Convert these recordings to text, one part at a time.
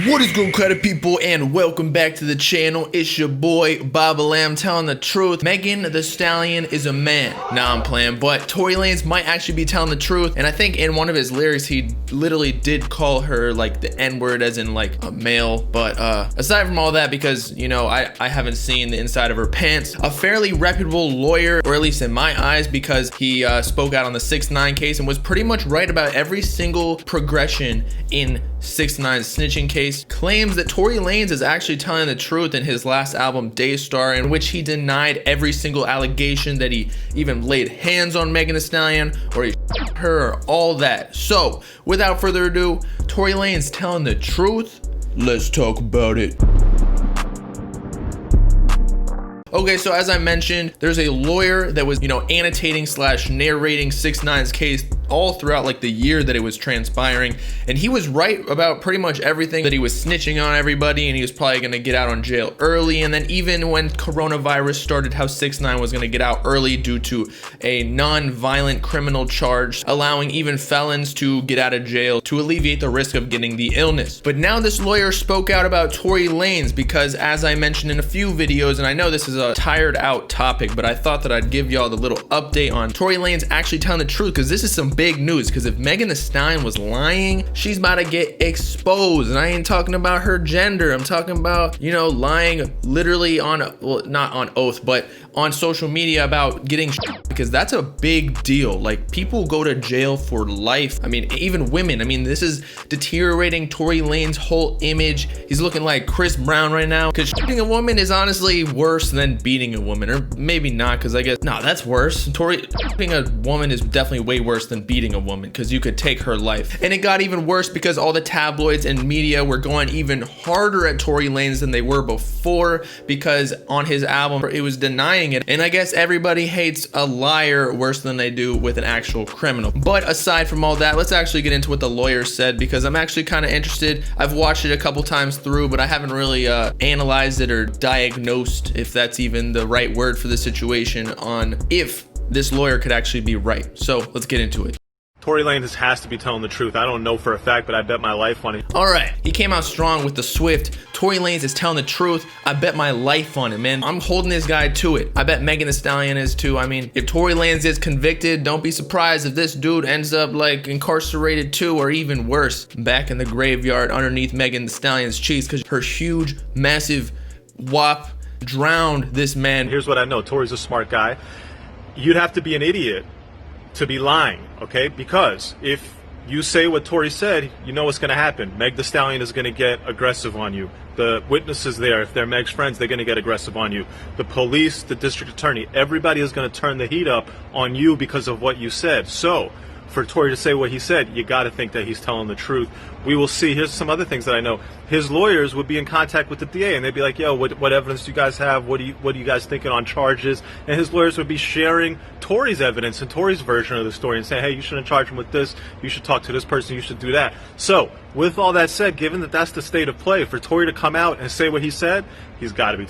What is good, credit people, and welcome back to the channel. It's your boy Bobbalam telling the truth. Megan Thee Stallion is a man. Nah, I'm playing, but Tory Lanez might actually be telling the truth. And I think in one of his lyrics, he literally did call her like the N-word, as in like a male. But aside from all that, because you know I haven't seen the inside of her pants, a fairly reputable lawyer, or at least in my eyes, because he spoke out on the 6ix9ine case and was pretty much right about every single progression in 6ix9ine's snitching case, claims that Tory Lanez is actually telling the truth in his last album Daystar, in which he denied every single allegation that he even laid hands on Megan Thee Stallion or he her or all that. So without further ado, Tory Lanez telling the truth. Let's talk about it. Okay, so as I mentioned, there's a lawyer that was, annotating / narrating 6ix9ine's case all throughout like the year that it was transpiring, and he was right about pretty much everything, that he was snitching on everybody and he was probably gonna get out on jail early. And then even when coronavirus started, how 6ix9ine was gonna get out early due to a non-violent criminal charge, allowing even felons to get out of jail to alleviate the risk of getting the illness. But now this lawyer spoke out about Tory Lanez because, as I mentioned in a few videos, and I know this is a tired out topic, but I thought that I'd give y'all the little update on Tory Lanez actually telling the truth, because this is some big news. Because if Megan Thee Stallion was lying, she's about to get exposed. And I ain't talking about her gender, I'm talking about, lying literally on, well, not on oath, but on social media about getting because that's a big deal. Like, people go to jail for life. I mean, even women. I mean, this is deteriorating Tory Lanez's whole image. He's looking like Chris Brown right now, because shooting a woman is honestly worse than beating a woman. Or maybe not, because I guess, no, that's worse. Shooting a woman is definitely way worse than beating a woman, because you could take her life. And it got even worse because all the tabloids and media were going even harder at Tory Lanez than they were before, because on his album it was denying it. And I guess everybody hates a liar worse than they do with an actual criminal. But aside from all that, let's actually get into what the lawyer said, because I'm actually kind of interested. I've watched it a couple times through, but I haven't really analyzed it or diagnosed, if that's even the right word for the situation, on if this lawyer could actually be right. So let's get into it. Tory Lanez has to be telling the truth. I don't know for a fact, but I bet my life on it. All right, he came out strong with the Swift. Tory Lanez is telling the truth. I bet my life on it, man. I'm holding this guy to it. I bet Megan Thee Stallion is too. I mean, if Tory Lanez is convicted, don't be surprised if this dude ends up like incarcerated too, or even worse, back in the graveyard underneath Megan Thee Stallion's cheeks, because her huge, massive wop drowned this man. Here's what I know. Tory's a smart guy. You'd have to be an idiot to be lying, okay? Because if you say what Tory said, you know what's going to happen. Meg Thee Stallion is going to get aggressive on you. The witnesses there, if they're Meg's friends, they're going to get aggressive on you. The police, the district attorney, everybody is going to turn the heat up on you because of what you said. So for Tory to say what he said, you got to think that he's telling the truth. We will see. Here's some other things that I know. His lawyers would be in contact with the DA, and they'd be like, yo, what evidence do you guys have? What are you guys thinking on charges? And his lawyers would be sharing Tory's evidence and Tory's version of the story and saying, hey, you shouldn't charge him with this. You should talk to this person. You should do that. So with all that said, given that that's the state of play, for Tory to come out and say what he said, he's got to be.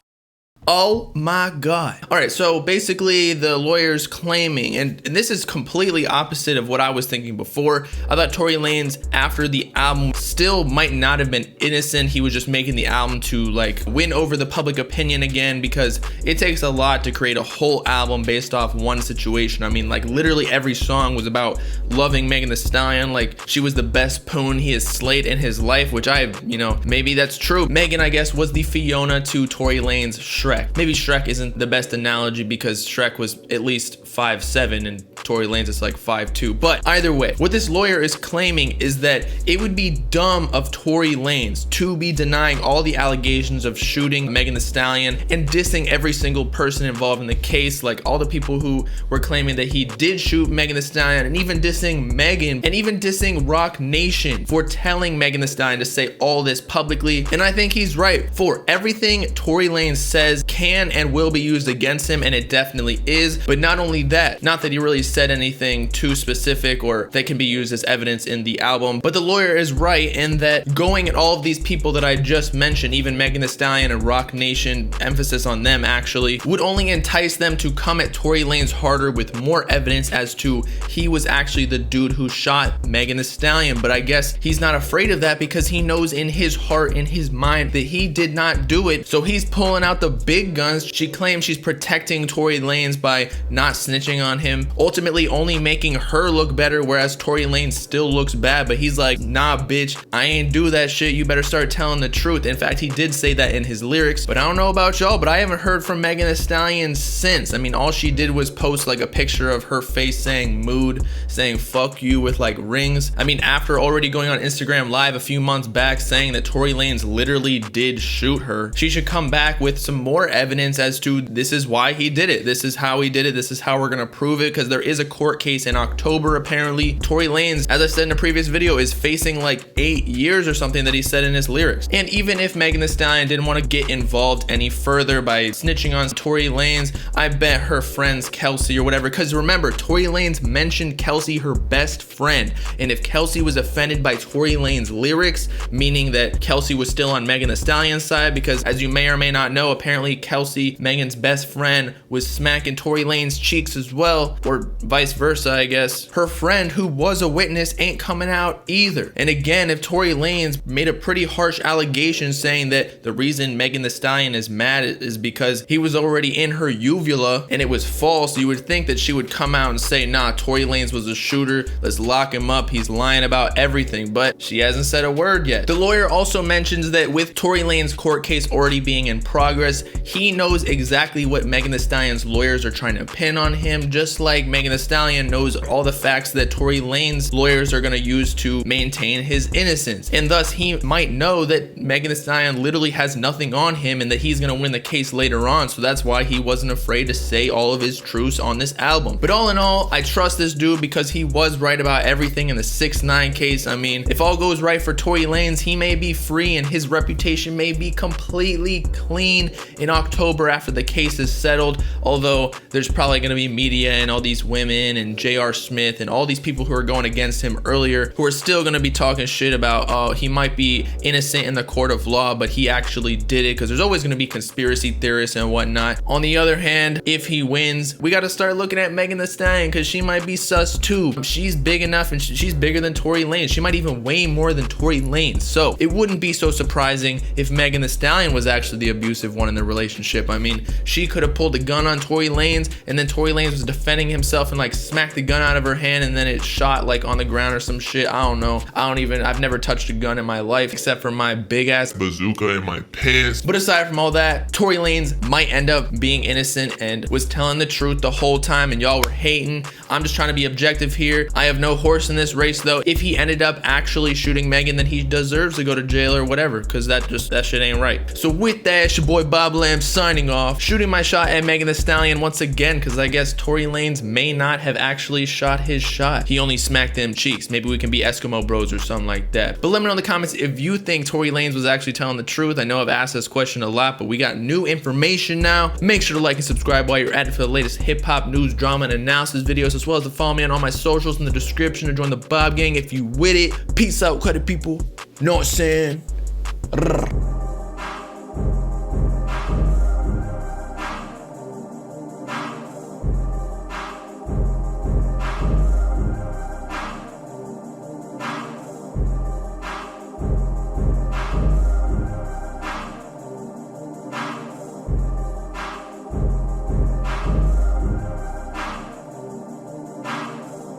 Oh my God. All right, so basically the lawyer's claiming, and this is completely opposite of what I was thinking before. I thought Tory Lanez, after the album, still might not have been innocent. He was just making the album to like win over the public opinion again, because it takes a lot to create a whole album based off one situation. I mean, like literally every song was about loving Megan Thee Stallion, like she was the best poon he has slayed in his life, which maybe that's true. Megan, I guess, was the Fiona to Tory Lanez's Shrek. Maybe Shrek isn't the best analogy, because Shrek was at least 5'7" and Tory Lanez is like 5'2". But either way, what this lawyer is claiming is that it would be dumb of Tory Lanez to be denying all the allegations of shooting Megan Thee Stallion and dissing every single person involved in the case, like all the people who were claiming that he did shoot Megan Thee Stallion, and even dissing Megan, and even dissing Rock Nation for telling Megan Thee Stallion to say all this publicly. And I think he's right. For everything Tory Lanez says can and will be used against him, and it definitely is. But not only that, not that he really said anything too specific or that can be used as evidence in the album, but the lawyer is right in that going at all of these people that I just mentioned, even Megan Thee Stallion and Rock Nation, emphasis on them actually, would only entice them to come at Tory Lanez harder with more evidence as to he was actually the dude who shot Megan Thee Stallion. But I guess he's not afraid of that because he knows in his heart, in his mind, that he did not do it. So he's pulling out the big guns. She claims she's protecting Tory Lanez by not snitching on him, ultimately only making her look better, whereas Tory Lanez still looks bad. But he's like, nah bitch, I ain't do that shit, you better start telling the truth. In fact, he did say that in his lyrics. But I don't know about y'all, but I haven't heard from Megan Thee Stallion since. I mean, all she did was post like a picture of her face saying mood, saying fuck you with like rings. I mean, after already going on Instagram Live a few months back saying that Tory Lanez literally did shoot her, she should come back with some more evidence as to this is why he did it, this is how he did it, this is how we're gonna prove it, because there is a court case in October apparently. Tory Lanez, as I said in a previous video, is facing like 8 years or something that he said in his lyrics. And even if Megan Thee Stallion didn't want to get involved any further by snitching on Tory Lanez, I bet her friends Kelsey or whatever, because remember, Tory Lanez mentioned Kelsey, her best friend, and if Kelsey was offended by Tory Lanez lyrics, meaning that Kelsey was still on Megan Thee Stallion's side, because as you may or may not know, apparently Kelsey, Megan's best friend, was smacking Tory Lanez cheeks as well, or vice versa I guess. Her friend, who was a witness, ain't coming out either. And again, if Tory Lanez made a pretty harsh allegation saying that the reason Megan Thee Stallion is mad is because he was already in her uvula and it was false, you would think that she would come out and say, nah, Tory Lanez was a shooter, let's lock him up, he's lying about everything. But she hasn't said a word yet. The lawyer also mentions that with Tory Lanez's court case already being in progress, he knows exactly what Megan Thee Stallion's lawyers are trying to pin on him, just like Megan Thee Stallion knows all the facts that Tory Lanez's lawyers are going to use to maintain his innocence. And thus he might know that Megan Thee Stallion literally has nothing on him and that he's going to win the case later on. So that's why he wasn't afraid to say all of his truths on this album. But all in all, I trust this dude because he was right about everything in the 6ix9ine case. I mean, if all goes right for Tory Lanez, he may be free and his reputation may be completely clean in October after the case is settled. Although there's probably going to be media and all these women and J.R. Smith and all these people who are going against him earlier who are still going to be talking shit about, oh, he might be innocent in the court of law, but he actually did it, because there's always going to be conspiracy theorists and whatnot. On the other hand, if he wins, we got to start looking at Megan Thee Stallion, because she might be sus too. She's big enough and she's bigger than Tory Lanez. She might even weigh more than Tory Lanez. So it wouldn't be so surprising if Megan Thee Stallion was actually the abusive one in the relationship. I mean, she could have pulled a gun on Tory Lanez and then Tory Lanez was defending himself and like smacked the gun out of her hand and then it shot like on the ground or some shit. I don't know. I've never touched a gun in my life except for my big ass bazooka in my pants. But aside from all that, Tory Lanez might end up being innocent and was telling the truth the whole time and y'all were hating. I'm just trying to be objective here. I have no horse in this race though. If he ended up actually shooting Megan, then he deserves to go to jail or whatever, because that shit ain't right. So with that, it's your boy Bobbalam signing off, shooting my shot at Megan Thee Stallion once again, because I guess Tory Lanez may not have actually shot his shot. He only smacked them cheeks. Maybe we can be Eskimo bros or something like that. But let me know in the comments if you think Tory Lanez was actually telling the truth. I know I've asked this question a lot, but we got new information now. Make sure to like and subscribe while you're at it for the latest hip-hop news, drama, and analysis videos, as well as to follow me on all my socials in the description, or join the Bob Gang if you with it. Peace out, credit people. Know what I'm saying?